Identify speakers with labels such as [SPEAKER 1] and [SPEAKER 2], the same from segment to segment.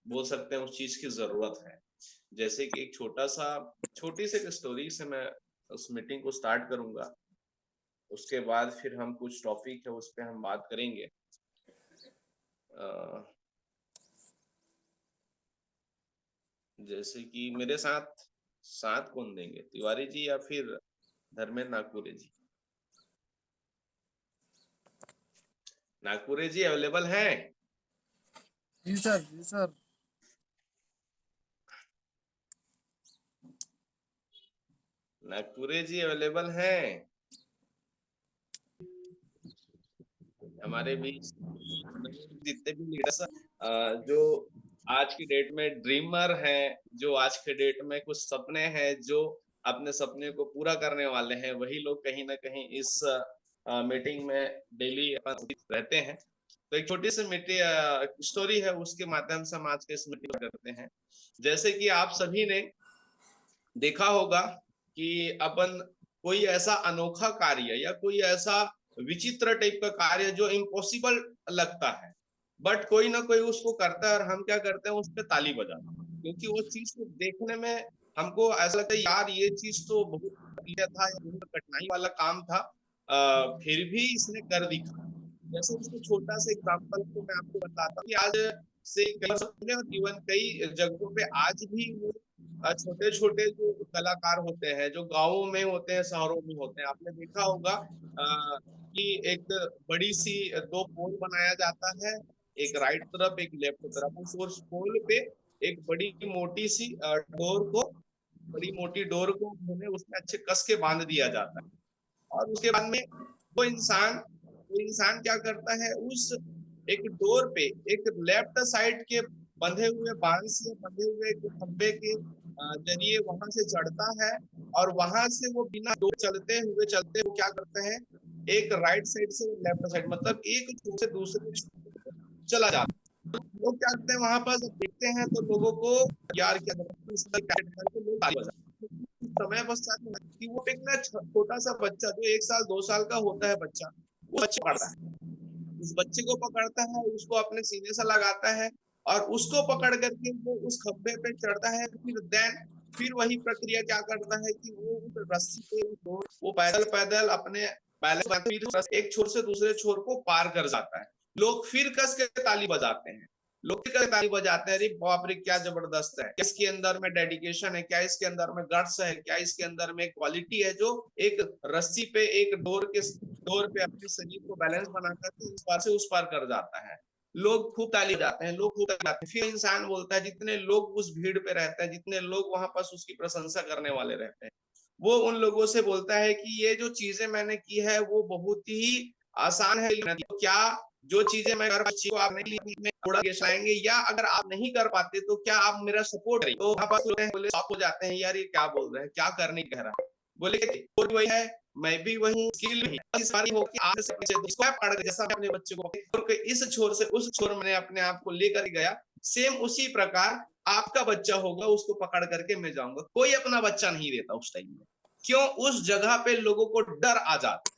[SPEAKER 1] बोल सकते हैं उस चीज की जरूरत है। जैसे कि एक छोटी सी स्टोरी से मैं उस मीटिंग को स्टार्ट करूंगा। उसके बाद फिर हम कुछ टॉपिक है उस पर हम बात करेंगे। अ, जैसे कि मेरे साथ साथ कौन देंगे, तिवारी जी या फिर धर्मेंद्र नागपुरे जी? नागपुरे जी अवेलेबल हैं?
[SPEAKER 2] जी सर, जी सर।
[SPEAKER 1] नागपुरे जी अवेलेबल हैं हमारे बीच? जितने भी लीडर्स जो आज की डेट में ड्रीमर हैं, जो आज के डेट में कुछ सपने हैं, जो अपने सपने को पूरा करने वाले हैं, वही लोग कहीं ना कहीं इस मीटिंग में डेली रहते हैं। तो एक छोटी सी मीटिंग स्टोरी है, उसके माध्यम से हम आज के इस मीटिंग करते हैं। जैसे कि आप सभी ने देखा होगा कि अपन कोई ऐसा अनोखा कार्य या कोई ऐसा विचित्र टाइप का कार्य जो इम्पॉसिबल लगता है, बट कोई ना कोई उसको करता है और हम क्या करते हैं, उस पर ताली बजाते हैं, क्योंकि वो चीज को देखने में हमको ऐसा लगता है यार ये चीज तो बहुत कठिन था या बहुत कठिनाई वाला काम था, फिर भी इसने कर दिखा। जैसे इसको छोटा सा एग्जांपल को मैं आपको बताता हूँ कि आज से कई वर्षों और इवन कई जगहों पे आज भी वो छोटे छोटे जो कलाकार होते हैं, जो गाँवों में होते हैं, शहरों में होते हैं, आपने देखा होगा कि एक बड़ी सी दो पोल बनाया जाता है, एक राइट तरफ एक लेफ्ट तरफ। उस पोल पे एक बड़ी मोटी डोर को उन्हें उसमें अच्छे कस के बांध दिया जाता है। और उसके बाद में वो इंसान क्या करता है, उस एक डोर पे एक लेफ्ट साइड के बंधे हुए बांस से बंधे हुए एक खंबे के जरिए वहां से चढ़ता है। और वहां से वो बिना डोर चलते हुए क्या करता है, एक राइट साइड से लेफ्ट साइड, मतलब एक छोर से दूसरे छोर पे चला जाता है। लोग क्या करते हैं, वहां पर जब देखते हैं तो लोगों को यार क्या करके लोग ताली बजाते हैं। कुछ समय पश्चात में कि वो एक ना छोटा सा बच्चा जो 1 साल 2 साल का होता है बच्चा, वो बच्चे पकड़ता है, उस बच्चे को पकड़ता है, उसको अपने सीने से लगाता है और उसको पकड़ करके वो उस खंबे पे चढ़ता है। फिर वही प्रक्रिया क्या करता है कि वो उस रस्सी पे वो पैदल पैदल अपने बैलेंस फिर एक छोर से दूसरे छोर को पार कर जाता है। लोग फिर कस के ताली बजाते हैं, लोग फिर ताली बजाते हैं, अरे बाप रे क्या जबरदस्त है, इसके अंदर में डेडिकेशन है, क्या इसके अंदर में गट्स है, क्या इसके अंदर में क्वालिटी है, जो एक रस्सी पे एक डोर पे अपने शरीर को बैलेंस बना करके इस पार से उस पार कर जाता है। लोग खूब ताली बजाते हैं, लोग खूब ताली बजाते हैं। फिर इंसान बोलता है, जितने लोग उस भीड़ पे रहते हैं, जितने लोग वहां पास उसकी प्रशंसा करने वाले रहते हैं, वो उन लोगों से बोलता है कि ये जो चीजें मैंने की है वो बहुत ही आसान है, तो क्या जो चीजें मैं कर पाती हूँ आप मेरे लिए थोड़ा लाएंगे, या अगर आप नहीं कर पाते तो क्या आप मेरा सपोर्ट करेंगे? तो वहां पर बोले शॉक हो जाते हैं, यार ये क्या बोल रहे हैं, क्या करने कह रहा है। बोले कि वही है, मैं भी वही, स्किल भी इस बारी हो कि आप इसको पढ़ जैसा अपने बच्चे को इस छोर से उस छोर में अपने आप को लेकर गया, सेम उसी प्रकार आपका बच्चा होगा, उसको पकड़ करके मैं जाऊंगा। कोई अपना बच्चा नहीं देता उस टाइम में, क्यों? उस जगह पे लोगों को डर आ जाता,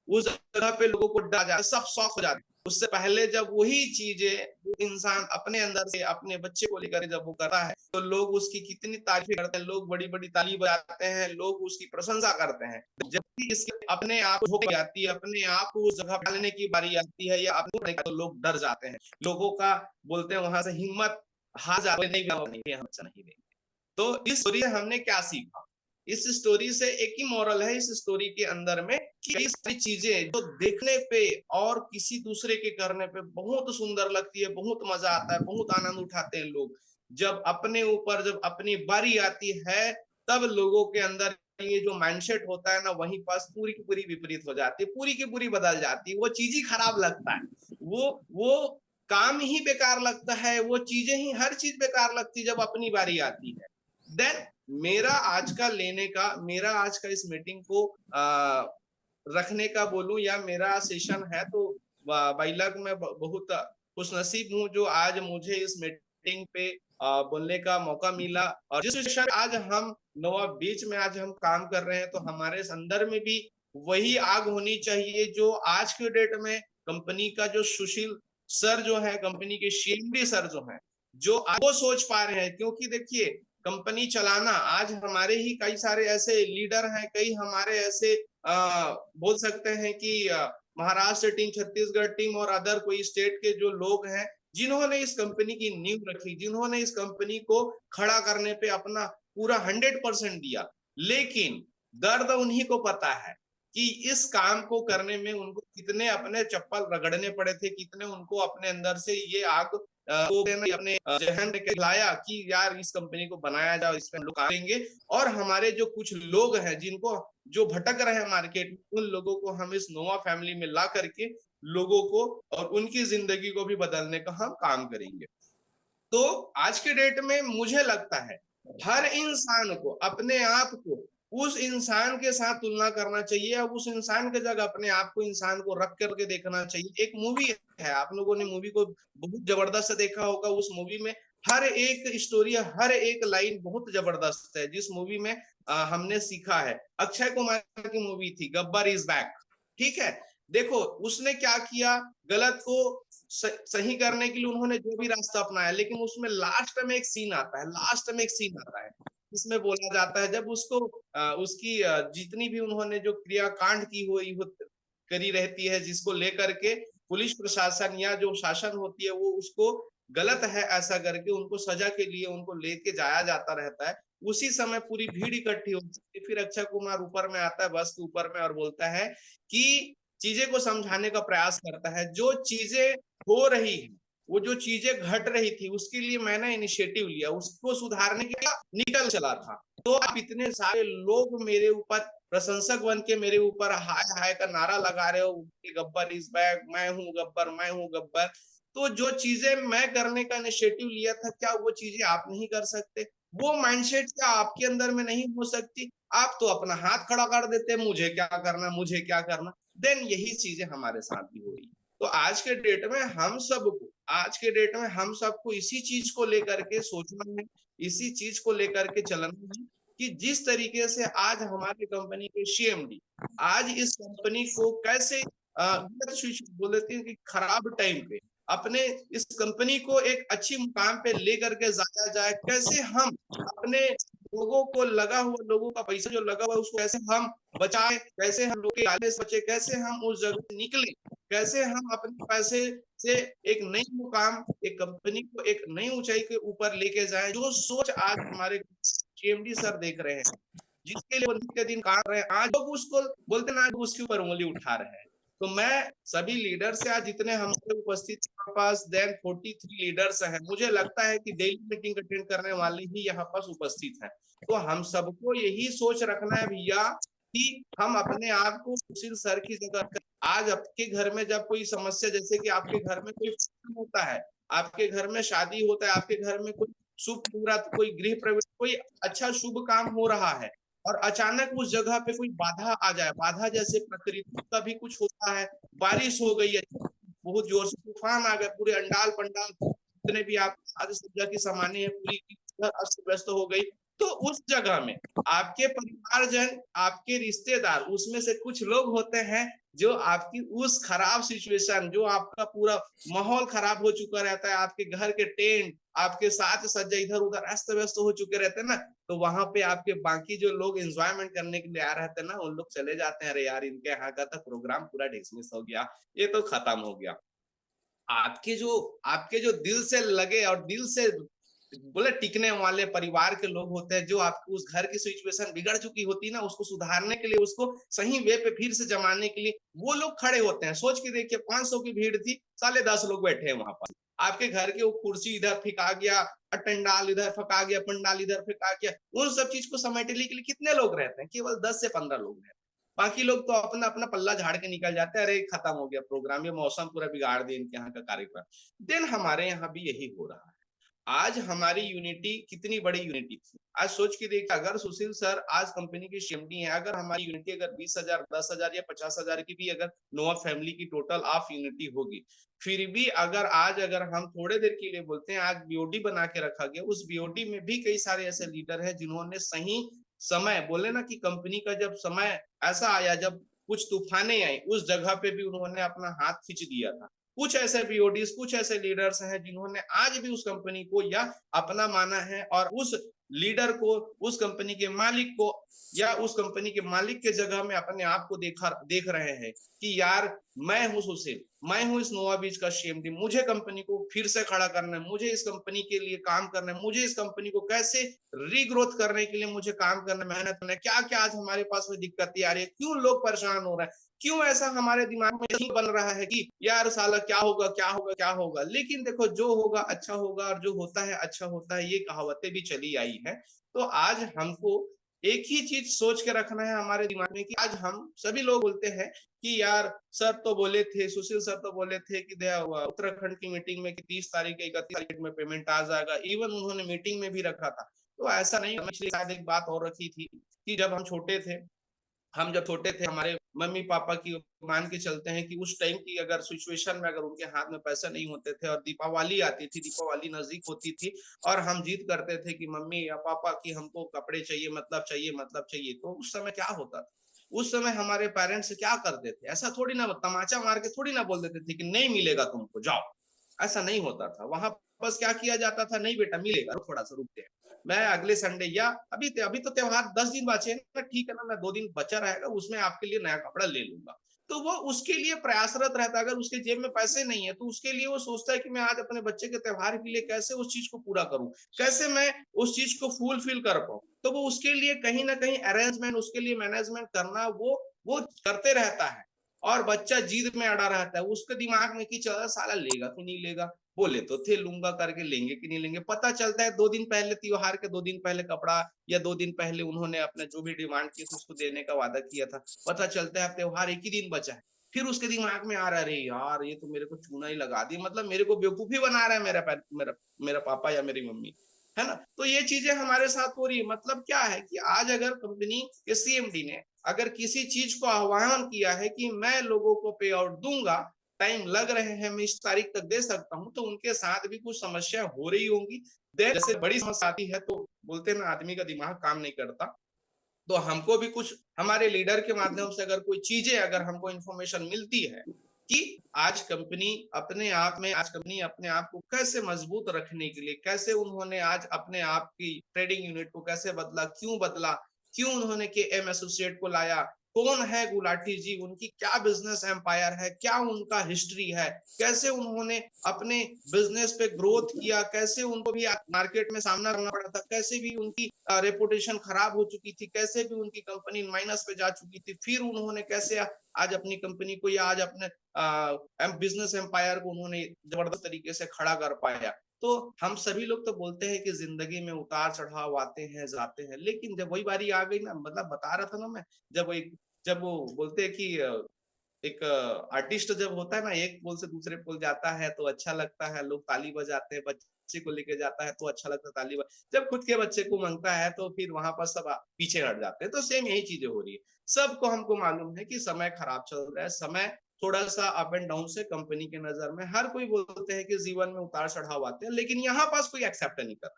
[SPEAKER 1] उस जगह पे लोगों को डर आ जाता, सब शौक हो जाते। उससे पहले जब वही चीजें इंसान अपने अंदर से अपने बच्चे को लेकर जब वो करता है तो लोग उसकी कितनी तारीफ करते हैं, लोग बड़ी बड़ी ताली बजाते हैं, लोग उसकी प्रशंसा करते हैं। जब भी इसके अपने आप हो जाती है, अपने आप को उस जगह डालने की बारी आती है या अपने तो लोग डर जाते हैं, लोगों का बोलते हैं वहां से हिम्मत हार जाते, नहीं हम अच्छा नहीं देंगे। तो इस स्टोरी से हमने क्या सीखा? इस स्टोरी से एक ही मॉरल है इस स्टोरी के अंदर में कि कई सारी चीजें जो देखने पे और किसी दूसरे के करने पे बहुत सुंदर लगती है, बहुत मजा आता है, बहुत आनंद उठाते हैं लोग, जब अपने ऊपर जब अपनी बारी आती है तब लोगों के अंदर ये जो माइंडसेट होता है ना, वहीं पास पूरी की पूरी विपरीत हो जाती है, पूरी की पूरी बदल जाती है। वो चीज ही खराब लगता है, वो काम ही बेकार लगता है, वो चीजें ही हर चीज बेकार लगती है जब अपनी बारी आती है। देन मेरा आज का इस मीटिंग को रखने का बोलूं या मेरा सेशन है तो बाइलक मैं बहुत खुश नसीब हूँ जो आज मुझे इस मीटिंग पे बोलने का मौका मिला। और जिस सेशन आज हम नवा बीच में आज हम काम कर रहे हैं, तो हमारे अंदर में भी वही आग होनी चाहिए जो आज के डेट में कंपनी का जो सुशील सर जो है, कंपनी के सीएमडी सर जो है, जो आज वो सोच पा रहे हैं। क्योंकि देखिए, कंपनी चलाना आज हमारे ही कई सारे ऐसे लीडर हैं, कई हमारे ऐसे बोल सकते हैं कि महाराष्ट्र टीम, छत्तीसगढ़ टीम और अदर कोई स्टेट के जो लोग हैं, जिन्होंने इस कंपनी की नींव रखी, जिन्होंने इस कंपनी को खड़ा करने पे अपना पूरा 100% दिया। लेकिन दर्द उन्हीं को पता है कि इस काम को करने में उनको कितने अपने चप्पल रगड़ने पड़े थे, कितने उनको अपने अंदर से ये आग को अपने जहन में लाया कि यार इस कंपनी को बनाया जाए, इस पे हम लोग करेंगे। और हमारे जो कुछ लोग हैं जिनको जो भटक रहे हैं मार्केट में, उन लोगों को हम इस नोवा फैमिली में ला करके लोगों को और उनकी जिंदगी को भी बदलने का हम काम करेंगे। तो आज के डेट में मुझे लगता है हर इंसान को अपने आप को उस इंसान के साथ तुलना करना चाहिए, अब उस इंसान के जगह अपने आप को, इंसान को रख करके देखना चाहिए। एक मूवी है, आप लोगों ने मूवी को बहुत जबरदस्त देखा होगा। उस मूवी में हर एक स्टोरी, हर एक लाइन बहुत जबरदस्त है। जिस मूवी में हमने सीखा है, अक्षय कुमार की मूवी थी गब्बर इज बैक। ठीक है, देखो उसने क्या किया, गलत को सही करने के लिए उन्होंने जो भी रास्ता अपनाया, लेकिन उसमें लास्ट में एक सीन आता है, लास्ट में एक सीन आता है इसमें बोला जाता है, जब उसको उसकी जितनी भी उन्होंने जो क्रियाकांड की हुई करी रहती है, जिसको लेकर के पुलिस प्रशासन या जो शासन होती है वो उसको गलत है ऐसा करके उनको सजा के लिए उनको लेके जाया जाता रहता है। उसी समय पूरी भीड़ इकट्ठी होती है, फिर अक्षय कुमार ऊपर में आता है बस के ऊपर में और बोलता है कि चीजें को समझाने का प्रयास करता है, जो चीजें हो रही है, वो जो चीजें घट रही थी उसके लिए मैंने इनिशिएटिव लिया, उसको सुधारने के लिए निकल चला था। तो आप इतने सारे लोग मेरे ऊपर प्रशंसक बन के मेरे ऊपर हाय हाय का नारा लगा रहे हो, गब्बर इज बैक, मैं हूँ गब्बर, मैं हूँ गब्बर। तो जो चीजें मैं करने का इनिशिएटिव लिया था, क्या वो चीजें आप नहीं कर सकते? वो माइंडसेट क्या आपके अंदर में नहीं हो सकती? आप तो अपना हाथ खड़ा कर देते, मुझे क्या करना, मुझे क्या करना। देन यही चीजें हमारे साथ भी हो रही है। तो आज के डेट में हम सबको, आज के डेट में हम सबको इसी चीज को लेकर के सोचना है, इसी चीज को लेकर के चलना है कि जिस तरीके से आज हमारी कंपनी के सीएमडी आज इस कंपनी को कैसे बोल देते हैं कि खराब टाइम पे अपने इस कंपनी को एक अच्छी मुकाम पे लेकर के जाया जाए, कैसे हम अपने लोगों को लगा हुआ, लोगों का पैसा जो लगा हुआ है उसको कैसे हम बचाए, कैसे हम लोग के लालच से बचे, कैसे हम उस जगह से निकले, कैसे हम अपने पैसे से एक नई मुकाम, एक कंपनी को एक नई ऊंचाई के ऊपर लेके जाए। जो सोच आज हमारे सीएमडी सर देख रहे हैं, जिसके लिए वो नित्य दिन काम रहे हैं, आज लोग उसको बोलते ना उसके ऊपर उंगली उठा रहे हैं। तो मैं सभी लीडर से, आज जितने हमारे उपस्थित हमारे पास देन 43 लीडर्स हैं, मुझे लगता है कि डेली मीटिंग अटेंड करने वाले ही यहाँ पास उपस्थित हैं। तो हम सबको यही सोच रखना है भैया कि हम अपने आप को सुशील सर की जगह, आज आपके घर में जब कोई समस्या, जैसे कि आपके घर में कोई फंक्शन होता है, आपके घर में शादी होता है, आपके घर में कोई शुभ मुहूर्त, कोई गृह प्रवेश, कोई अच्छा शुभ काम हो रहा है और अचानक उस जगह पे कोई बाधा आ जाए, बाधा जैसे प्रकृति का भी कुछ होता है, बारिश हो गई है, बहुत जोर से तूफान आ गया, पूरे अंडाल पंडाल जितने भी आप आज सज्जा की सामान्य है पूरी अस्त व्यस्त हो गई। तो उस जगह में आपके परिवारजन, आपके रिश्तेदार, उसमें से कुछ लोग होते हैं जो आपकी उस खराब सिचुएशन, जो आपका पूरा माहौल खराब हो चुका रहता है, आपके घर के टेंट, आपके साथ सज्जा इधर उधर अस्त व्यस्त हो चुके रहते हैं ना, तो वहां पे आपके बाकी जो लोग एंजॉयमेंट करने के लिए आ रहते हैं ना, उन लोग चले जाते हैं, अरे यार इनके यहाँ का तो प्रोग्राम पूरा डिसमिस हो गया, ये तो खत्म हो गया। आपके जो दिल से लगे और दिल से बोले टिकने वाले परिवार के लोग होते हैं, जो आपको उस घर की सिचुएशन बिगड़ चुकी होती है ना, उसको सुधारने के लिए, उसको सही वे पे फिर से जमाने के लिए वो लोग खड़े होते हैं। सोच के देखिए, 500 की भीड़ थी, साले 10 लोग बैठे हैं वहां पर। आपके घर के वो कुर्सी इधर फेंका गया, पंडाल इधर फेंका गया, पंडाल इधर फेंका गया, उन सब चीज को समेटने के लिए कितने लोग रहते हैं? केवल 10 से 15 लोग रहते हैं। बाकी लोग तो अपना अपना पल्ला झाड़ के निकल जाते हैं, अरे खत्म हो गया प्रोग्राम, ये मौसम पूरा बिगाड़ दिया इनके यहाँ का कार्यक्रम। देन हमारे यहाँ भी यही हो रहा है। आज हमारी यूनिटी कितनी बड़ी यूनिटी थी, आज सोच के देखिए, अगर सुशील सर आज कंपनी की सीएमडी है, अगर हमारी यूनिटी अगर 20,000, 10,000 या 50,000 की भी अगर नोवा फैमिली की टोटल ऑफ यूनिटी होगी, फिर भी अगर आज अगर हम थोड़े देर के लिए बोलते हैं, आज बीओडी बना के रखा गया, उस बीओडी में भी कई सारे ऐसे लीडर हैं जिन्होंने सही समय, बोले ना कि कंपनी का जब समय ऐसा आया, जब कुछ तूफाने आई, उस जगह पे भी उन्होंने अपना हाथ खींच दिया था। कुछ ऐसे बीओडीज, कुछ ऐसे लीडर्स हैं जिन्होंने आज भी उस कंपनी को या अपना माना है, और उस लीडर को, उस कंपनी के मालिक को या उस कंपनी के मालिक के जगह में अपने आप को देख रहे हैं कि यार मैं हूं सुशील, मैं हूं इस नोवा बीच का सीएमडी, मुझे कंपनी को फिर से खड़ा करना है, मुझे इस कंपनी के लिए काम करना है, मुझे इस कंपनी को कैसे रीग्रोथ करने के लिए मुझे काम करना, मेहनत करना है। क्या क्या आज हमारे पास में दिक्कतें आ रही है, क्यों लोग परेशान हो रहे हैं, क्यों ऐसा हमारे दिमाग में नहीं बन रहा है कि यार साला क्या होगा क्या होगा क्या होगा। लेकिन देखो, जो होगा अच्छा होगा, और जो होता है अच्छा होता है, ये कहावतें भी चली आई है। तो आज हमको एक ही चीज सोच के रखना है हमारे दिमाग में कि आज हम सभी लोग बोलते हैं कि यार सर तो बोले थे, सुशील सर तो बोले थे कि उत्तराखंड की मीटिंग में कि 30 तारीख 31 तारीख में पेमेंट आ जाएगा, इवन उन्होंने मीटिंग में भी रखा था। तो ऐसा नहीं, शायद एक बात और रखी थी कि जब हम छोटे थे, हम जब छोटे थे, हमारे मम्मी पापा की मान के चलते हैं कि उस टाइम की अगर सिचुएशन में अगर उनके हाथ में पैसे नहीं होते थे और दीपावली आती थी, दीपावली नजदीक होती थी, और हम जिद करते थे कि मम्मी या पापा की हमको कपड़े चाहिए, मतलब चाहिए, मतलब चाहिए, तो उस समय क्या होता था? उस समय हमारे पेरेंट्स क्या करते थे? ऐसा थोड़ी ना तमाचा मार के थोड़ी ना बोल देते थे कि नहीं मिलेगा तुमको, जाओ। ऐसा नहीं होता था वहां। बस क्या किया जाता था, नहीं बेटा मिलेगा, थोड़ा सा रुकते हैं, मैं अगले संडे या अभी तो त्योहार 10 दिन बचे हैं, ठीक है ना, मैं 2 दिन बचा रहेगा, उसमें आपके लिए नया कपड़ा ले लूंगा। तो वो उसके लिए प्रयासरत रहता है। अगर उसके जेब में पैसे नहीं है तो उसके लिए वो सोचता है कि मैं आज अपने बच्चे के त्योहार के लिए कैसे उस चीज को पूरा करूं, कैसे मैं उस चीज को फुलफिल कर पाऊं। तो वो उसके लिए कहीं ना कहीं अरेंजमेंट, उसके लिए मैनेजमेंट करना वो करते रहता है। और बच्चा जिद में अड़ा रहता है, उसके दिमाग में कि चलो साला लेगा कि नहीं लेगा, बोले तो थे लूंगा करके, लेंगे कि नहीं लेंगे। पता चलता है 2 दिन पहले, त्योहार के 2 दिन पहले कपड़ा, या 2 दिन पहले उन्होंने अपने जो भी डिमांड की थी उसको देने का वादा किया था, पता चलता है त्योहार एक ही दिन बचा है। फिर उसके दिमाग में आ रहा है, अरे यार ये तो मेरे को चूना ही लगा दी, मतलब मेरे को बेवकूफी बना रहा है मेरा मेरा पापा या मेरी मम्मी, है ना। तो ये चीजें हमारे साथ हो रही है। मतलब क्या है कि आज अगर कंपनी के सीएमडी ने अगर किसी चीज को आह्वान किया है कि मैं लोगों को पे आउट दूंगा, टाइम लग रहे हैं, मैं इस तारीख तक दे सकता हूं, तो उनके साथ भी कुछ समस्या हो रही होंगी। जैसे बड़ी समस्या आती है तो बोलते हैं ना, आदमी का दिमाग काम नहीं करता। तो हमको भी कुछ हमारे लीडर के माध्यम से अगर कोई चीजें, अगर हमको इंफॉर्मेशन मिलती है कि आज कंपनी अपने आप में, आज कंपनी अपने आप को कैसे मजबूत रखने के लिए, कैसे उन्होंने आज अपने आप की ट्रेडिंग यूनिट को कैसे बदला, क्यों उन्होंने के एम एसोसिएट को लाया, कौन है गुलाटी जी, उनकी क्या बिजनेस एम्पायर है, क्या उनका हिस्ट्री है, कैसे उन्होंने अपने बिजनेस पे ग्रोथ किया, कैसे उनको भी मार्केट में सामना करना पड़ा था, कैसे भी उनकी रेपुटेशन खराब हो चुकी थी, कैसे भी उनकी कंपनी माइनस पे जा चुकी थी, फिर उन्होंने कैसे आज अपनी कंपनी को या आज अपने बिजनेस एम्पायर को उन्होंने जबरदस्त तरीके से खड़ा कर पाया। तो हम सभी लोग तो बोलते हैं कि जिंदगी में उतार चढ़ाव आते हैं जाते हैं, लेकिन जब वही बारी आ गई ना, मतलब बता रहा था ना मैं, जब वो बोलते हैं कि एक आर्टिस्ट जब होता है ना, एक पोल से दूसरे पोल जाता है तो अच्छा लगता है, लोग ताली बजाते हैं, बच्चे को लेके जाता है तो अच्छा लगता है ताली जब खुद के बच्चे को मांगता है तो फिर वहां पर सब पीछे हट जाते हैं। तो सेम यही चीजें हो रही है। सबको हमको मालूम है कि समय खराब चल रहा है, समय थोड़ा सा अप एंड डाउन से कंपनी के नजर में हर कोई बोलते हैं कि जीवन में उतार चढ़ाव आते हैं, लेकिन यहाँ पास कोई एक्सेप्ट नहीं कर।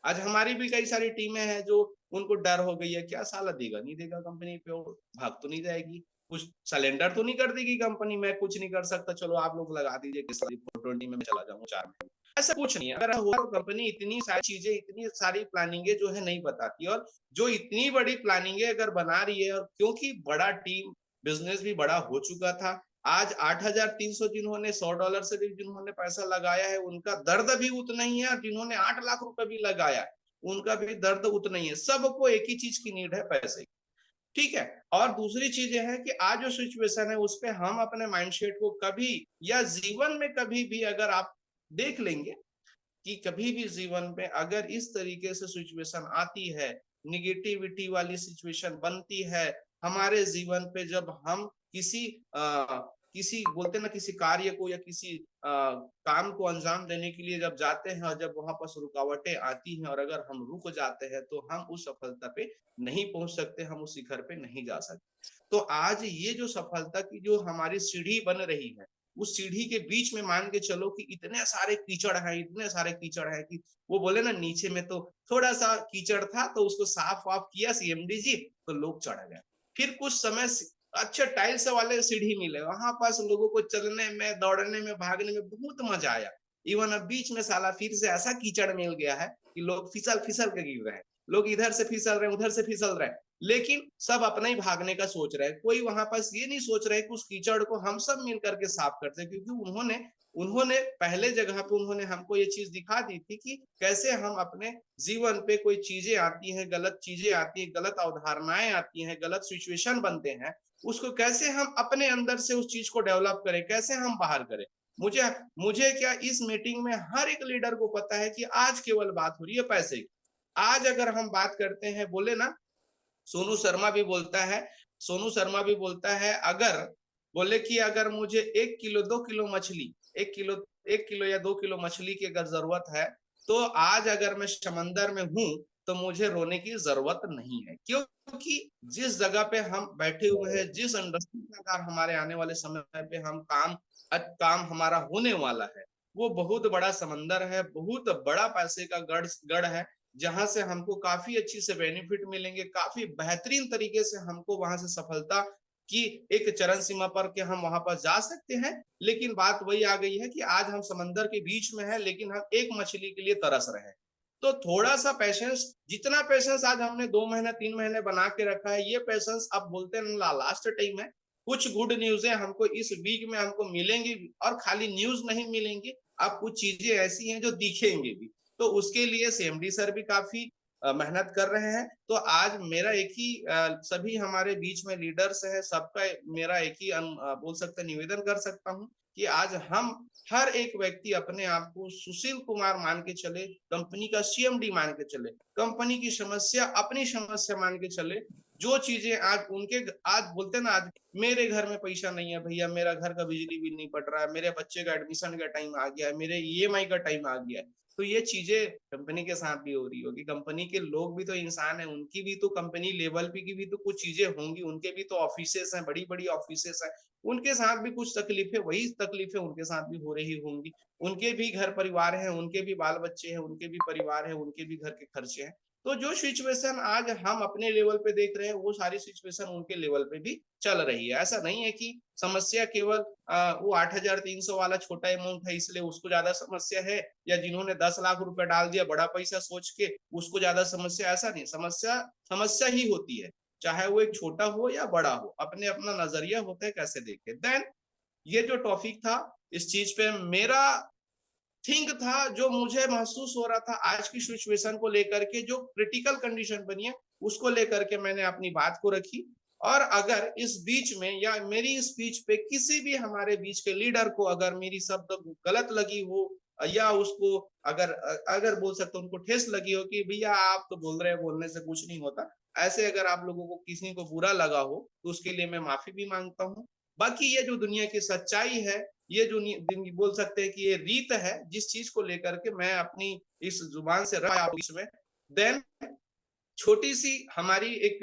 [SPEAKER 1] आज हमारी भी कई सारी टीमें हैं जो उनको डर हो गई है, क्या साला देगा नहीं देगा कंपनी पे, भाग तो नहीं जाएगी, कुछ सिलेंडर तो नहीं कर देगी कंपनी, मैं कुछ नहीं कर सकता, चलो आप लोग लगा दीजिए कि 420 में मैं चला जाऊंगा 4 महीने। ऐसा कुछ नहीं है। अगर हो तो कंपनी इतनी सारी चीजें, इतनी सारी प्लानिंगे जो है नहीं बताती, और जो इतनी बड़ी प्लानिंगे अगर बना रही है, और क्योंकि बड़ा टीम बिजनेस भी बड़ा हो चुका था, आज 8,300 जिन्होंने $100 से भी जिन्होंने पैसा लगाया है, उनका दर्द भी उतना ही है, और जिन्होंने 8 लाख रुपए भी लगाया है उनका भी दर्द उतना ही है। सबको एक ही चीज की नीड है, पैसे। ठीक है। और दूसरी चीज है कि आज जो सिचुएशन है उस पर हम अपने माइंडसेट को कभी, या जीवन में कभी भी अगर आप देख लेंगे कि कभी भी जीवन में अगर इस तरीके से सिचुएशन आती है, निगेटिविटी वाली सिचुएशन बनती है हमारे जीवन पे, जब हम किसी किसी बोलते ना किसी कार्य को या किसी काम को अंजाम देने के लिए जब जाते हैं, और जब वहां पर रुकावटें आती हैं और अगर हम रुक जाते हैं तो हम उस सफलता पे नहीं पहुंच सकते, हम उस शिखर पे नहीं जा सकते। तो आज ये जो सफलता की जो हमारी सीढ़ी बन रही है, उस सीढ़ी के बीच में मान के चलो कि इतने सारे कीचड़ हैं, इतने सारे कीचड़ हैं कि वो बोले ना, नीचे में तो थोड़ा सा कीचड़ था तो उसको साफ वाफ किया सीएमडी जी तो लोग चढ़ गए। फिर कुछ समय अच्छे टाइल्स वाले सीढ़ी मिले, वहां पास लोगों को चलने में, दौड़ने में, भागने में बहुत मजा आया। इवन अब बीच में साला फिर से ऐसा कीचड़ मिल गया है कि लोग फिसल फिसल के गिर रहे हैं, लोग इधर से फिसल रहे हैं, उधर से फिसल रहे हैं, लेकिन सब अपना ही भागने का सोच रहे हैं। कोई वहां पास ये नहीं सोच रहे कि उस कीचड़ को हम सब मिल करके साफ करते हैं, क्योंकि उन्होंने उन्होंने पहले जगह पे उन्होंने हमको ये चीज दिखा दी थी कि कैसे हम अपने जीवन पे कोई चीजें आती हैं, गलत चीजें आती हैं, गलत अवधारणाएं आती हैं, गलत सिचुएशन बनते हैं, उसको कैसे हम अपने अंदर से उस चीज को डेवलप करें, कैसे हम बाहर करें। मुझे मुझे क्या, इस मीटिंग में हर एक लीडर को पता है कि आज केवल बात हो रही है पैसे की। आज अगर हम बात करते हैं, बोले ना, सोनू शर्मा भी बोलता है, सोनू शर्मा भी बोलता है, अगर बोले कि अगर मुझे 1 किलो 2 किलो मछली, 1 किलो 1 किलो या 2 किलो मछली की अगर जरूरत है, तो आज अगर मैं समंदर में हूं तो मुझे रोने की जरूरत नहीं है। क्योंकि जिस जगह पे हम बैठे हुए हैं, जिस इंडस्ट्री में अगर हमारे आने वाले समय पे हम काम हमारा होने वाला है, वो बहुत बड़ा समंदर है, बहुत बड़ा पैसे का गढ़ है, जहां से हमको काफी अच्छी से बेनिफिट मिलेंगे, काफी बेहतरीन तरीके से हमको वहां से सफलता की एक चरण सीमा पर के हम वहां पर जा सकते हैं। लेकिन बात वही आ गई है कि आज हम समंदर के बीच में है, लेकिन हम एक मछली के लिए तरस रहे हैं। तो थोड़ा सा पेशेंस, जितना पेशेंस आज हमने 2 महीने 3 महीने बना के रखा है, ये पेशेंस अब बोलते हैं लास्ट टाइम है। कुछ गुड न्यूज़ें हमको इस वीक में हमको मिलेंगी, और खाली न्यूज नहीं मिलेंगी, अब कुछ चीजें ऐसी हैं जो दिखेंगे भी। तो उसके लिए सीएमडी सर भी काफी मेहनत कर रहे हैं। तो आज मेरा एक ही सभी हमारे बीच में लीडर्स है, सबका मेरा एक ही बोल सकते निवेदन कर सकता हूँ कि आज हम हर एक व्यक्ति अपने आप को सुशील कुमार मान के चले, कंपनी का सीएमडी मान के चले, कंपनी की समस्या अपनी समस्या मान के चले। जो चीजें आज उनके, आज बोलते ना, आज मेरे घर में पैसा नहीं है भैया, मेरा घर का बिजली बिल नहीं पट रहा है, मेरे बच्चे का एडमिशन का टाइम आ गया है, मेरे ईएमआई का टाइम आ गया है, तो ये चीजें कंपनी के साथ भी हो रही होगी। कंपनी के लोग भी तो इंसान है, उनकी भी तो कंपनी लेवल पे की भी तो कुछ चीजें होंगी, उनके भी तो ऑफिसेस हैं, बड़ी बड़ी ऑफिसेस हैं, उनके साथ भी कुछ तकलीफें, वही तकलीफें उनके साथ भी हो रही होंगी। उनके भी घर परिवार है, उनके भी बाल बच्चे हैं, उनके भी परिवार है, उनके भी घर के खर्चे हैं। तो जो सिचुएशन आज हम अपने लेवल पे देख रहे हैं, वो सारी सिचुएशन उनके लेवल पे भी चल रही है। ऐसा नहीं है कि समस्या केवल वो 8,300 वाला छोटा अमाउंट है इसलिए उसको ज्यादा समस्या है, या जिन्होंने 10 लाख रुपए डाल दिया बड़ा पैसा सोच के उसको ज्यादा समस्या, ऐसा नहीं। समस्या समस्या ही होती है, चाहे वो एक छोटा हो या बड़ा हो, अपने अपना नजरिया होता है कैसे देखे। देन ये जो टॉपिक था, इस चीज पे मेरा थिंक था, जो मुझे महसूस हो रहा था आज की सिचुएशन को लेकर के, जो क्रिटिकल कंडीशन बनी है उसको लेकर के मैंने अपनी बात को रखी। और अगर इस बीच में या मेरी स्पीच पे किसी भी हमारे बीच के लीडर को अगर मेरी शब्द गलत लगी हो, या उसको अगर अगर बोल सकते उनको ठेस लगी हो कि भैया आप तो बोल रहे हैं, बोलने से कुछ नहीं होता, ऐसे अगर आप लोगों को किसी को बुरा लगा हो तो उसके लिए मैं माफी भी मांगता हूँ। बाकी ये जो दुनिया की सच्चाई है, ये जो बोल सकते हैं कि ये रीत है, जिस चीज को लेकर के मैं अपनी इस जुबान से रहा इसमें। देन छोटी सी हमारी एक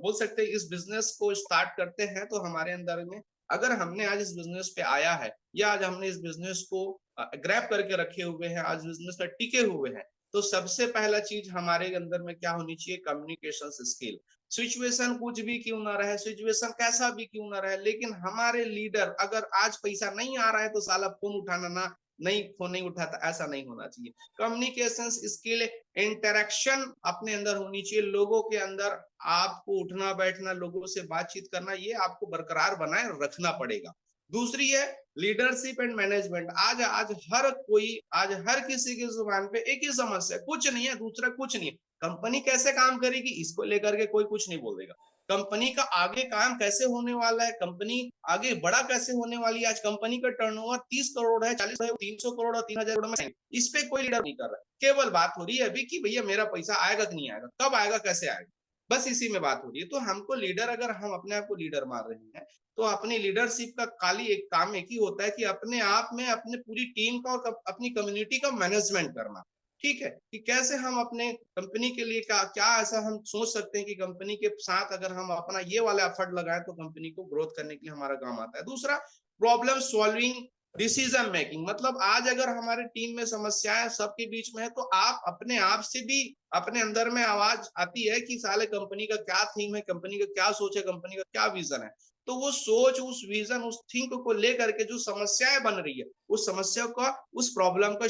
[SPEAKER 1] बोल सकते हैं, इस बिजनेस को स्टार्ट करते हैं तो हमारे अंदर में, अगर हमने आज इस बिजनेस पे आया है, या आज हमने इस बिजनेस को ग्रैब करके रखे हुए हैं, आज बिजनेस में टिके हुए हैं, तो सबसे पहला चीज हमारे अंदर में क्या होनी चाहिए? Communication skill. सिचुएशन कुछ भी क्यों ना रहे, सिचुएशन कैसा भी क्यों ना रहे, लेकिन हमारे लीडर, अगर आज पैसा नहीं आ रहा है तो साला फोन उठाना ना, नहीं फोन नहीं उठाता, ऐसा नहीं होना चाहिए। कम्युनिकेशन स्किल, इंटरेक्शन अपने अंदर होनी चाहिए, लोगों के अंदर आपको उठना बैठना, लोगों से बातचीत करना, ये आपको बरकरार बनाए रखना पड़ेगा। दूसरी है लीडरशिप एंड मैनेजमेंट। आज आज हर कोई, आज हर किसी की जुबान पे एक ही समस्या, कुछ नहीं है, दूसरा कुछ नहीं है, कंपनी कैसे काम करेगी इसको लेकर के कोई कुछ नहीं बोलेगा। कंपनी का आगे काम कैसे होने वाला है, कंपनी आगे बड़ा कैसे होने वाली है, आज कंपनी का टर्नओवर 30 करोड़ है, 40 है, 300 करोड़ और 3,000 करोड़ में, इस पे कोई लीडर नहीं कर रहा है। केवल बात हो रही है अभी कि भैया मेरा पैसा आएगा कि नहीं आएगा, कब आएगा, कैसे आएगा, बस इसी में बात हो रही है। तो हमको लीडर, अगर हम अपने आप को लीडर मान रहे हैं, तो अपनी लीडरशिप का खाली एक काम एक ही होता है कि अपने आप में अपने पूरी टीम का और अपनी कम्युनिटी का मैनेजमेंट करना। ठीक है, कि कैसे हम अपने कंपनी के लिए क्या क्या ऐसा हम सोच सकते हैं कि कंपनी के साथ अगर हम अपना ये वाला एफर्ट लगाएं तो कंपनी को ग्रोथ करने के लिए हमारा काम आता है। दूसरा, प्रॉब्लम सॉल्विंग, डिसीजन मेकिंग। मतलब आज अगर हमारे टीम में समस्याएं सबके बीच में है, तो आप अपने आप से भी अपने अंदर में आवाज आती है कि साले कंपनी का क्या थीम है, कंपनी का क्या सोच है, कंपनी का क्या विजन है, तो वो सोच, उस विजन, उस थिंक को लेकर के जो समस्याएं बन रही है, उस समस्या का, उस प्रॉब्लम का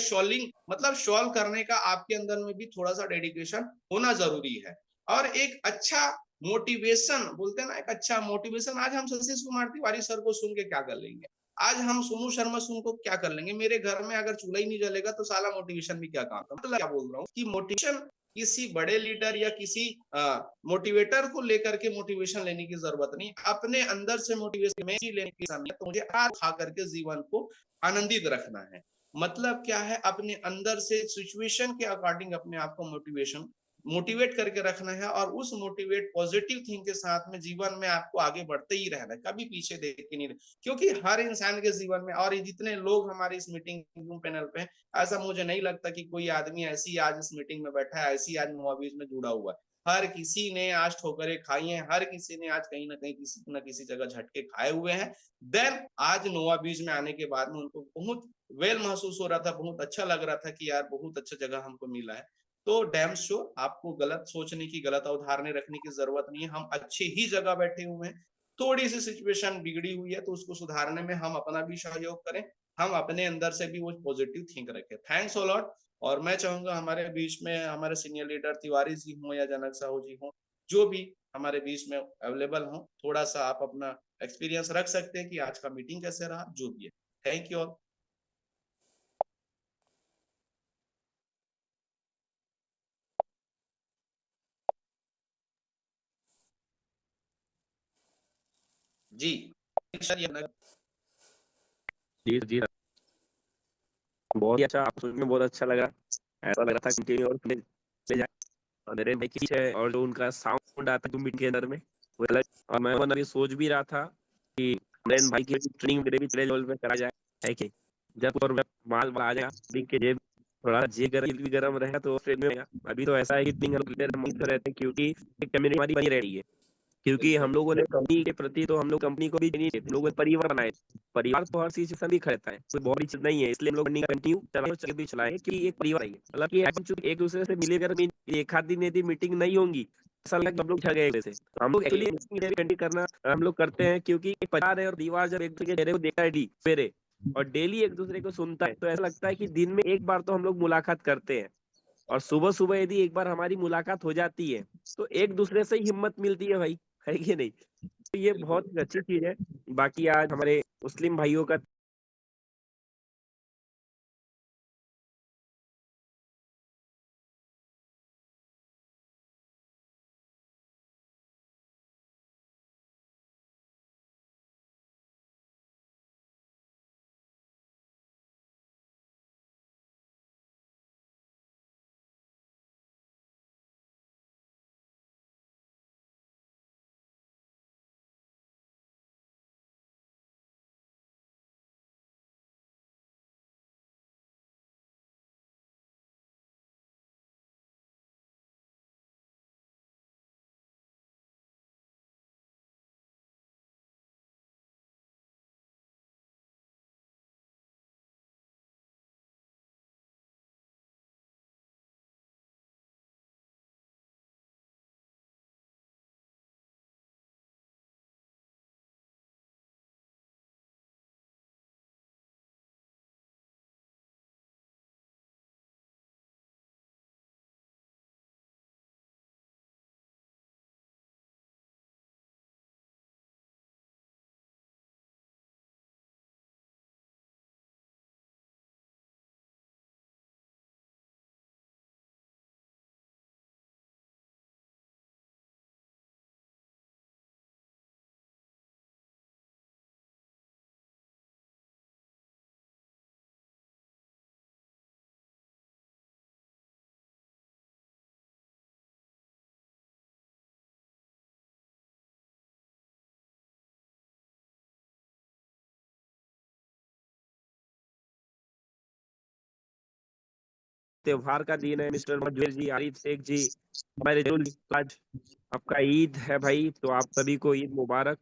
[SPEAKER 1] सॉल्व करने का आपके अंदर में भी थोड़ा सा डेडिकेशन होना जरूरी है। और एक अच्छा मोटिवेशन बोलते हैं ना, एक अच्छा मोटिवेशन, आज हम सतीश कुमार तिवारी सर को सुन के क्या कर लेंगे, आज हम सोनू शर्मा सुन को क्या कर लेंगे, मेरे घर में अगर चूल्हा ही नहीं जलेगा तो साला मोटिवेशन भी क्या काम का। मतलब क्या बोल रहा हूँ कि मोटिवेशन किसी बड़े लीडर या किसी मोटिवेटर को लेकर के मोटिवेशन लेने की जरूरत नहीं, अपने अंदर से मोटिवेशन में ही लेने की जरूरत है। तो मुझे खा करके जीवन को आनंदित रखना है। मतलब क्या है, अपने अंदर से सिचुएशन के अकॉर्डिंग अपने आप को मोटिवेट करके रखना है, और उस मोटिवेट पॉजिटिव थिंग के साथ में जीवन में आपको आगे बढ़ते ही रहना है, कभी पीछे देख के नहीं। क्योंकि हर इंसान के जीवन में, और जितने लोग हमारे इस मीटिंग पैनल पे हैं, ऐसा मुझे नहीं लगता कि कोई आदमी ऐसी आज इस मीटिंग में बैठा है, ऐसी आज नोवाबीज में जुड़ा हुआ है। हर किसी ने आज ठोकरें खाई हैं, हर किसी ने आज कहीं ना कहीं किसी न किसी जगह झटके खाए हुए हैं। देन आज नोवाबीज में आने के बाद में उनको बहुत वेल महसूस हो रहा था, बहुत अच्छा लग रहा था कि यार बहुत अच्छा जगह हमको मिला है। तो डैम श्योर आपको गलत सोचने की, गलत अवधारणे रखने की जरूरत नहीं है। हम अच्छे ही जगह बैठे हुए हैं। थोड़ी सी सिचुएशन बिगड़ी हुई है तो उसको सुधारने में हम अपना भी सहयोग करें, हम अपने अंदर से भी वो पॉजिटिव थिंक रखें। Thanks a lot. और मैं चाहूंगा हमारे बीच में हमारे सीनियर लीडर तिवारी जी हों या जनक साहू जी हों, जो भी हमारे बीच में अवेलेबल हों, थोड़ा सा आप अपना एक्सपीरियंस रख सकते हैं कि आज का मीटिंग कैसे रहा, जो भी है। Thank you all. जी सर,
[SPEAKER 3] जी जी, बहुत ही अच्छा, आप सुनने में बहुत अच्छा लगा। ऐसा लग रहा था कंटिन्यू और ले जाए। और मेरे भाई की है, और जो उनका साउंड आता है मीटिंग के अंदर में वो अलग। और मैं अभी सोच भी रहा था कि नरेन भाई की ट्रेनिंग मेरे भी बड़े लेवल पे करा जाए, है कि जब और माल आ जाएगा के जेब थोड़ा जे भी गर्म रहेगा तो ट्रेन में। अभी तो ऐसा है कि रहते हैं, क्योंकि कम्युनिटी हमारी बनी रही है। क्योंकि हम लोगों ने कंपनी के प्रति, तो हम लोग कंपनी को भी देनी चाहिए, हम लोगों ने परिवार बनाए। परिवार तो हर चीज सभी खड़ता है, कोई बहुत बड़ी चीज नहीं है, इसलिए हम लोग कंटिन्यू चलाए भी चलाए कि एक परिवार है। मतलब कि हम एक दूसरे से मिलेकर भी एक आध दिन यदि मीटिंग नहीं होंगी, ऐसा लगता हम लोग छा गए वैसे। तो हम लोग एक्चुअली कंटिन्यू करना हम लोग करते हैं, क्योंकि एक परिवार है और परिवार जब एक दूसरे के चेहरे को देखता है सवेरे और डेली एक दूसरे को सुनता है, तो ऐसा लगता है कि दिन में एक बार तो हम लोग मुलाकात करते हैं। और सुबह सुबह यदि एक बार हमारी मुलाकात हो जाती है तो एक दूसरे से ही हिम्मत मिलती है भाई, है कि नहीं। तो ये बहुत अच्छी चीज है। बाकी आज हमारे मुस्लिम भाइयों का त्योहार का दिन है। मिस्टर मजवेर जी, आरिफ शेख जी, हमारे जरूर आज आपका ईद है भाई, तो आप सभी को ईद मुबारक।